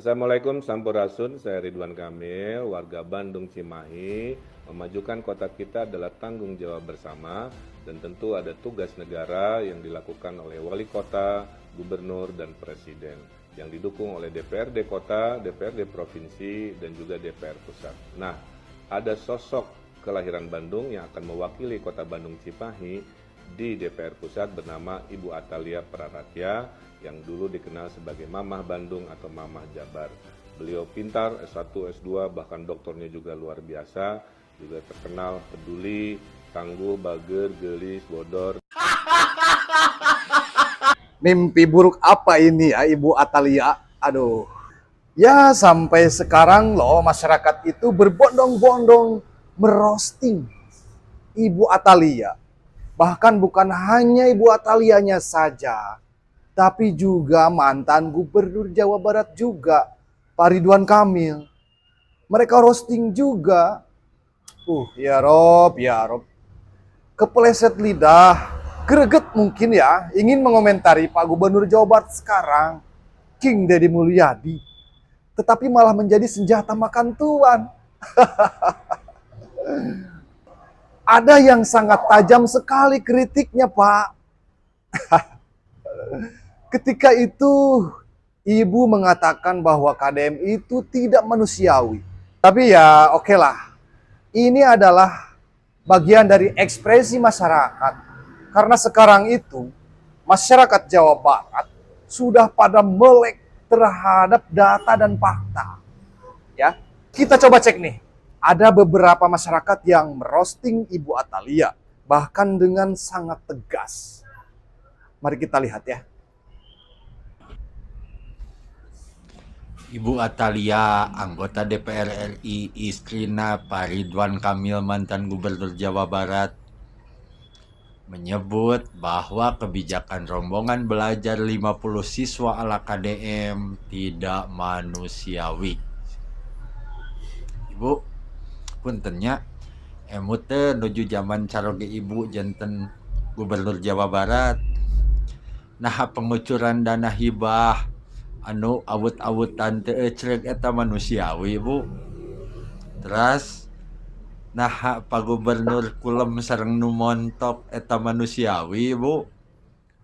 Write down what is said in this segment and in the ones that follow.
Assalamualaikum Sampurasun, saya Ridwan Kamil, warga Bandung Cimahi. Memajukan kota kita adalah tanggung jawab bersama dan tentu ada tugas negara yang dilakukan oleh wali kota, gubernur, dan presiden yang didukung oleh DPRD kota, DPRD provinsi, dan juga DPR pusat. Nah, ada sosok kelahiran Bandung yang akan mewakili kota Bandung Cimahi di DPR pusat bernama Ibu Atalia Praratya yang dulu dikenal sebagai Mamah Bandung atau Mamah Jabar. Beliau pintar, S1, S2, bahkan doktornya juga luar biasa, juga terkenal peduli, tangguh, bager, gelis, bodor. Mimpi buruk apa ini ya Ibu Atalia? Aduh. Ya sampai sekarang loh masyarakat itu berbondong-bondong merosting Ibu Atalia. Bahkan bukan hanya Ibu Atalianya saja, tapi juga mantan Gubernur Jawa Barat juga, Pak Ridwan Kamil. Mereka roasting juga. Ya Rob, ya Rob. Kepeleset lidah, greget mungkin ya, ingin mengomentari Pak Gubernur Jawa Barat sekarang, King Deddy Mulyadi. Tetapi malah menjadi senjata makan tuan. Ada yang sangat tajam sekali kritiknya, Pak. Ketika itu, Ibu mengatakan bahwa KDM itu tidak manusiawi. Tapi ya oke lah, ini adalah bagian dari ekspresi masyarakat. Karena sekarang itu, masyarakat Jawa Barat sudah pada melek terhadap data dan fakta. Ya, kita coba cek nih. Ada beberapa masyarakat yang merosting Ibu Atalia, bahkan dengan sangat tegas. Mari kita lihat ya. Ibu Atalia, anggota DPR RI, istrina Pak Ridwan Kamil, mantan Gubernur Jawa Barat, menyebut bahwa kebijakan rombongan belajar 50 siswa ala KDM tidak manusiawi. Ibu, puntennya, emute nuju zaman caroge ibu janten Gubernur Jawa Barat. Nah, pengucuran dana hibah anu awut-awutan teu ecreg eta manusiawi, Bu. Terus nah Pak Gubernur kulem sareng nu montok eta manusiawi, Bu.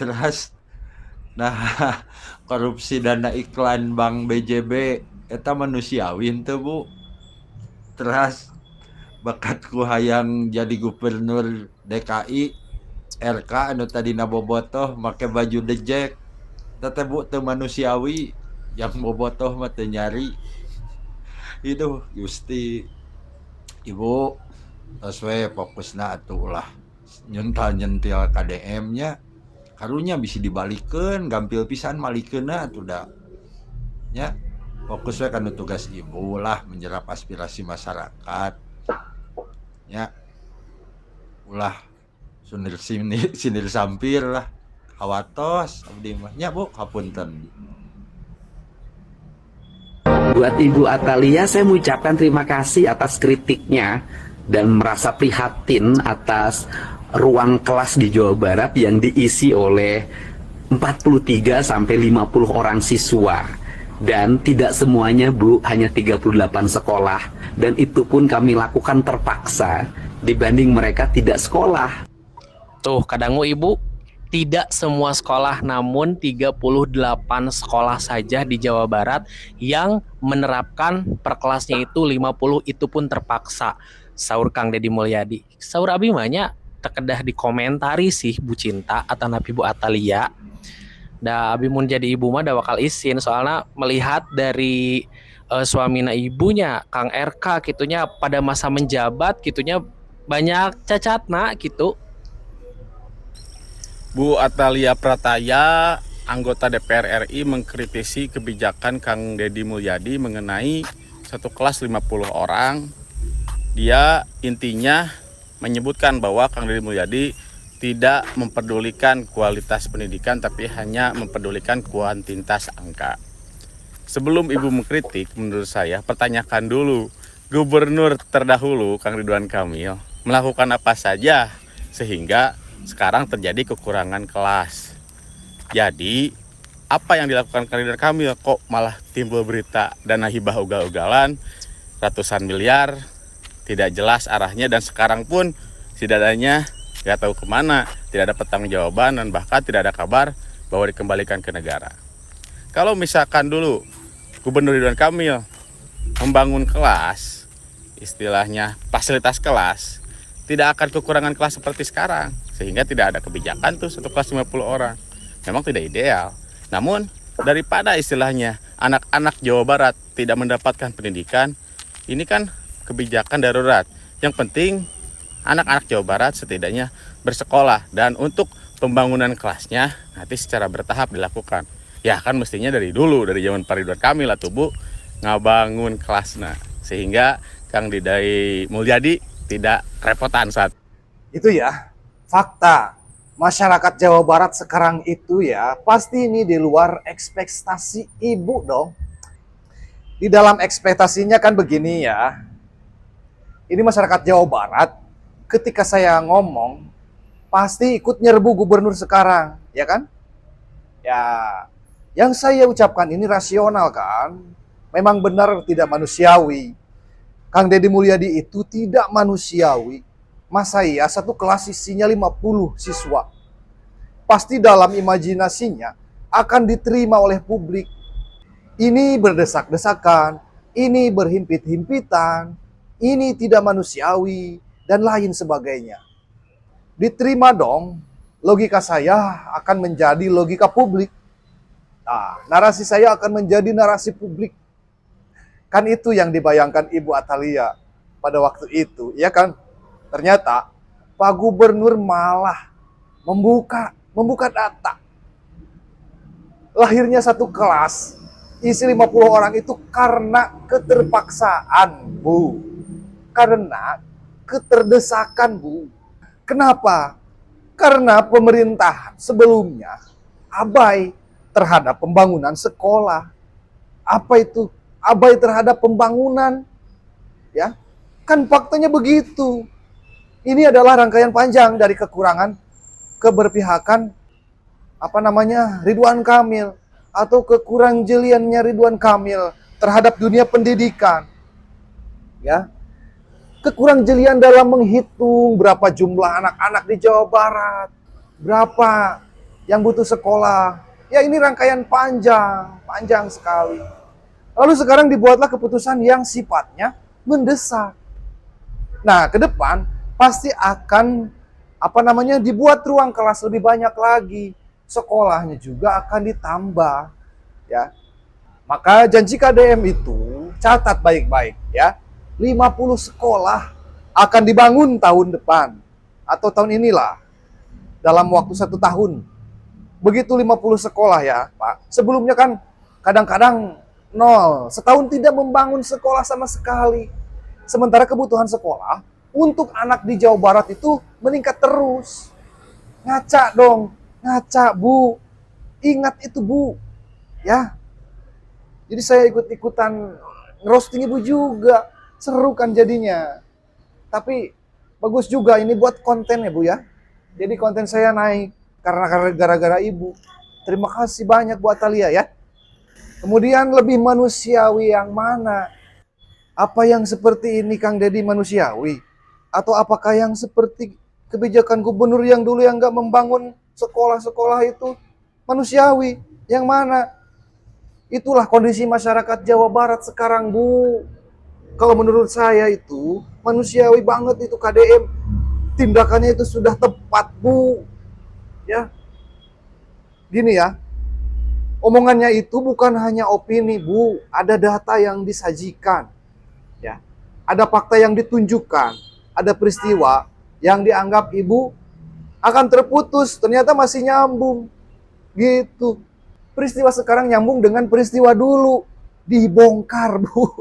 Terus nah korupsi dana iklan Bank BJB eta manusiawi henteu, Bu. Terus bakatku hayang jadi gubernur DKI RK anu tadina bobotoh make baju dejek tete Bu teu manusiawi, yang bobotoh mah teu nyari. Itu Gusti Ibu tos we fokusna atuh ulah nyentil KDM nya karunya bisa dibalikeun gampil pisan malikeunna atuh da nya fokus we kana tugas Ibu lah menyerap aspirasi masyarakat nya ulah sindir sampir lah hawatos abdi mah nya Bu hapunten. Buat Ibu Atalia, saya mengucapkan terima kasih atas kritiknya dan merasa prihatin atas ruang kelas di Jawa Barat yang diisi oleh 43 sampai 50 orang siswa. Dan tidak semuanya, Bu, hanya 38 sekolah. Dan itu pun kami lakukan terpaksa dibanding mereka tidak sekolah. Tuh, kadangmu Ibu, tidak semua sekolah, namun 38 sekolah saja di Jawa Barat yang menerapkan per kelasnya itu 50, itu pun terpaksa. Saur Kang Deddy Mulyadi. Saur abi mahnya terkedah dikomentari sih Bu Cinta atau Nabi Bu Atalia. Da abi mun jadi ibu mah da bakal izin soalnya melihat dari suamina ibunya Kang RK gitunya pada masa menjabat gitunya banyak cacatna gitu. Bu Atalia Praratya, anggota DPR RI, mengkritisi kebijakan Kang Deddy Mulyadi mengenai satu kelas 50 orang. Dia intinya menyebutkan bahwa Kang Deddy Mulyadi tidak mempedulikan kualitas pendidikan tapi hanya mempedulikan kuantitas angka. Sebelum Ibu mengkritik, menurut saya pertanyakan dulu Gubernur terdahulu Kang Ridwan Kamil melakukan apa saja sehingga sekarang terjadi kekurangan kelas. Jadi apa yang dilakukan Kang Ridwan Kamil kok malah timbul berita dana hibah ugal-ugalan ratusan miliar, tidak jelas arahnya, dan sekarang pun si dananya nggak tahu kemana, tidak ada pertanggungjawaban, dan bahkan tidak ada kabar bahwa dikembalikan ke negara. Kalau misalkan dulu Gubernur Ridwan Kamil membangun kelas, istilahnya fasilitas kelas, tidak akan kekurangan kelas seperti sekarang, sehingga tidak ada kebijakan tuh satu kelas 50 orang. Memang tidak ideal. Namun daripada istilahnya anak-anak Jawa Barat tidak mendapatkan pendidikan, ini kan kebijakan darurat. Yang penting anak-anak Jawa Barat setidaknya bersekolah, dan untuk pembangunan kelasnya nanti secara bertahap dilakukan. Ya kan mestinya dari dulu, dari zaman Pak Ridwan Kamil atau Bu, ngabangun kelasnya, sehingga Kang Didai Mulyadi tidak repotan saat Itu ya, fakta. Masyarakat Jawa Barat sekarang itu ya, pasti ini di luar ekspektasi Ibu dong. Di dalam ekspektasinya kan begini ya. Ini masyarakat Jawa Barat, ketika saya ngomong, pasti ikut nyerbu gubernur sekarang, ya kan? Ya, yang saya ucapkan ini rasional kan? Memang benar tidak manusiawi. Kang Deddy Mulyadi itu tidak manusiawi. Masa iya satu kelas isinya 50 siswa. Pasti dalam imajinasinya akan diterima oleh publik. Ini berdesak-desakan, ini berhimpit-himpitan, ini tidak manusiawi, dan lain sebagainya. Diterima dong, logika saya akan menjadi logika publik. Nah, narasi saya akan menjadi narasi publik. Kan itu yang dibayangkan Ibu Atalia pada waktu itu, ya kan? Ternyata Pak Gubernur malah membuka data. Lahirnya satu kelas isi 50 orang itu karena keterpaksaan, Bu. Karena keterdesakan, Bu. Kenapa? Karena pemerintah sebelumnya abai terhadap pembangunan sekolah. Apa itu? Abai terhadap pembangunan. Ya. Kan faktanya begitu. Ini adalah rangkaian panjang dari kekurangan keberpihakan Ridwan Kamil, atau kekurang jeliannya Ridwan Kamil terhadap dunia pendidikan. Ya. Kekurang jelian dalam menghitung berapa jumlah anak-anak di Jawa Barat, berapa yang butuh sekolah. Ya, ini rangkaian panjang sekali. Lalu sekarang dibuatlah keputusan yang sifatnya mendesak. Nah, ke depan pasti akan dibuat ruang kelas lebih banyak lagi. Sekolahnya juga akan ditambah, ya. Maka janji KDM itu catat baik-baik, ya. 50 sekolah akan dibangun tahun depan atau tahun inilah, dalam waktu 1 tahun. Begitu 50 sekolah ya, Pak. Sebelumnya kan kadang-kadang 0, setahun tidak membangun sekolah sama sekali. Sementara kebutuhan sekolah untuk anak di Jawa Barat itu meningkat terus. Ngaca dong, ngaca, Bu. Ingat itu, Bu. Ya. Jadi saya ikut-ikutan ngerosting Ibu juga. Seru kan jadinya. Tapi bagus juga ini buat konten ya, Bu ya. Jadi konten saya naik karena gara-gara Ibu. Terima kasih banyak Bu Atalia ya. Kemudian lebih manusiawi yang mana? Apa yang seperti ini Kang Deddy manusiawi? Atau apakah yang seperti kebijakan gubernur yang dulu yang nggak membangun sekolah-sekolah itu manusiawi? Yang mana? Itulah kondisi masyarakat Jawa Barat sekarang, Bu. Kalau menurut saya itu manusiawi banget itu KDM. Tindakannya itu sudah tepat, Bu. Ya. Gini ya. Omongannya itu bukan hanya opini, Bu. Ada data yang disajikan. Ya. Ada fakta yang ditunjukkan. Ada peristiwa yang dianggap Ibu akan terputus, ternyata masih nyambung. Gitu. Peristiwa sekarang nyambung dengan peristiwa dulu. Dibongkar, Bu.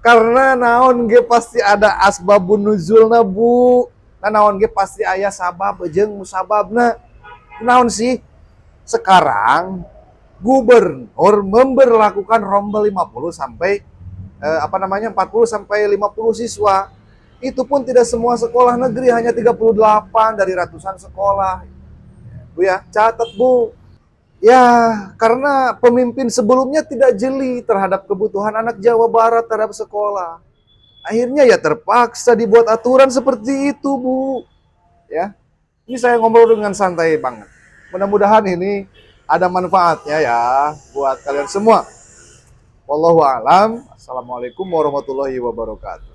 Karena naon ge pasti ada asbabun nuzulna, Bu. Nah, naon ge pasti aya sabab jeung musababna. Naon sih? Sekarang gubernur memberlakukan rombel 40 sampai 40 sampai 50 siswa. Itu pun tidak semua sekolah negeri, hanya 38 dari ratusan sekolah. Bu ya, catat Bu. Ya, karena pemimpin sebelumnya tidak jeli terhadap kebutuhan anak Jawa Barat terhadap sekolah. Akhirnya ya terpaksa dibuat aturan seperti itu, Bu. Ya, ini saya ngobrol dengan santai banget. Mudah-mudahan ini ada manfaatnya ya buat kalian semua. Wallahu a'lam. Assalamualaikum warahmatullahi wabarakatuh.